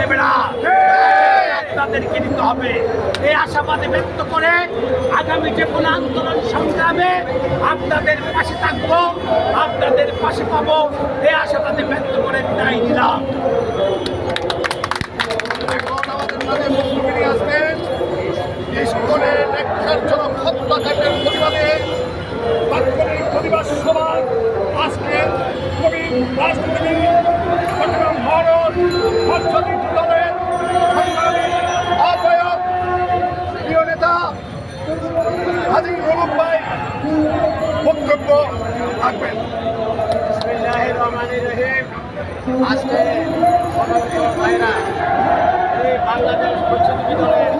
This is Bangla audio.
নেবে না, আপনাদেরকে নিতে হবে। এই আশাবাদে ব্যক্ত করে আগামী যে কোনো আন্দোলন সংগ্রামে আপনাদের পাশে থাকবো, আপনাদের পাশে পাবো, এই আশাবাদে ব্যক্ত করে বিদায় দিলাম। প্রতিবাদ সভা আজকে কবি রাজনীতি চট্টগ্রাম মহানগর রাজনৈতিক দলের সংগ্রামী আহ্বায়ক প্রিয় নেতা হাজী রুবুল ভাই বক্তব্য রাখবেন। বিসমিল্লাহির রহমানির রহিম। আজকে ভাইরা এই বাংলাদেশ প্রতিনিধি দলের